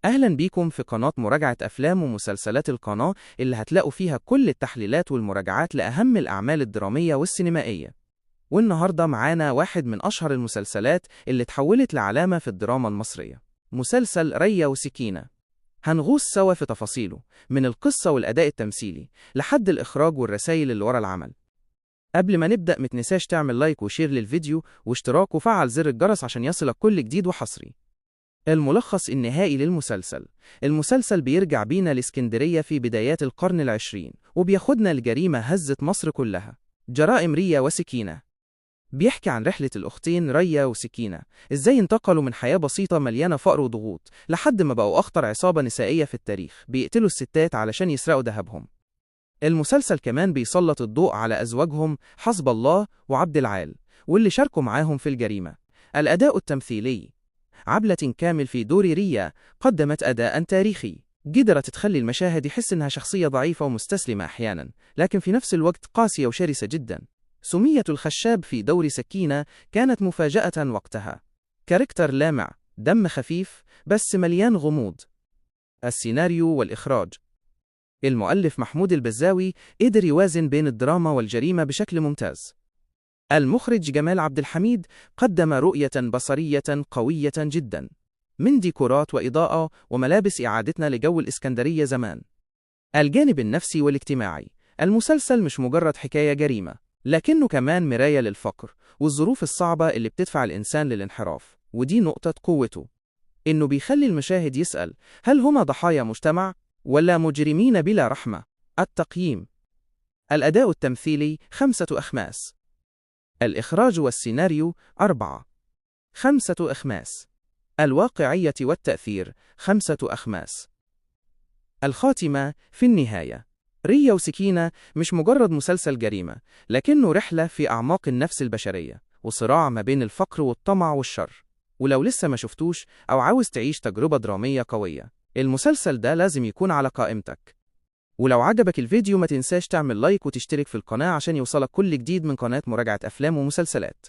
أهلا بيكم في قناة مراجعة أفلام ومسلسلات القناة اللي هتلاقوا فيها كل التحليلات والمراجعات لأهم الأعمال الدرامية والسينمائية. والنهاردة معانا واحد من أشهر المسلسلات اللي تحولت لعلامة في الدراما المصرية، مسلسل ريا وسكينة. هنغوص سوا في تفاصيله، من القصة والأداء التمثيلي لحد الإخراج والرسائل اللي ورا العمل. قبل ما نبدأ متنساش تعمل لايك وشير للفيديو واشتراك وفعل زر الجرس عشان يصلك كل جديد وحصري. الملخص النهائي للمسلسل: المسلسل بيرجع بينا لإسكندرية في بدايات القرن العشرين، وبياخدنا لجريمة هزت مصر كلها، جرائم ريا وسكينة. بيحكي عن رحلة الأختين ريا وسكينة، إزاي انتقلوا من حياة بسيطة مليانة فقر وضغوط لحد ما بقوا أخطر عصابة نسائية في التاريخ، بيقتلوا الستات علشان يسرقوا ذهبهم. المسلسل كمان بيسلط الضوء على أزواجهم حسب الله وعبد العال، واللي شاركوا معاهم في الجريمة. الأداء التمثيلي: عبلة كامل في دور ريا قدمت أداء تاريخي، قدرت تخلي المشاهد يحس إنها شخصية ضعيفة ومستسلمة أحيانا، لكن في نفس الوقت قاسية وشرسة جدا. سمية الخشاب في دور سكينة كانت مفاجأة وقتها، كاركتر لامع، دم خفيف بس مليان غموض. السيناريو والإخراج: المؤلف محمود البزاوي قدر يوازن بين الدراما والجريمة بشكل ممتاز. المخرج جمال عبد الحميد قدم رؤية بصرية قوية جدا، من ديكورات وإضاءة وملابس إعادتنا لجو الإسكندرية زمان. الجانب النفسي والاجتماعي: المسلسل مش مجرد حكاية جريمة، لكنه كمان مراية للفقر والظروف الصعبة اللي بتدفع الإنسان للانحراف، ودي نقطة قوته، إنه بيخلي المشاهد يسأل: هل هما ضحايا مجتمع ولا مجرمين بلا رحمة؟ التقييم: الأداء التمثيلي 5 أخماس. الإخراج والسيناريو 4.5 أخماس. الواقعية والتأثير 5 أخماس. الخاتمة: في النهاية، ريا وسكينة مش مجرد مسلسل جريمة، لكنه رحلة في أعماق النفس البشرية وصراع ما بين الفقر والطمع والشر. ولو لسه ما شفتوش أو عاوز تعيش تجربة درامية قوية، المسلسل ده لازم يكون على قائمتك. ولو عجبك الفيديو ما تنساش تعمل لايك وتشترك في القناة عشان يوصلك كل جديد من قناة مراجعة أفلام ومسلسلات.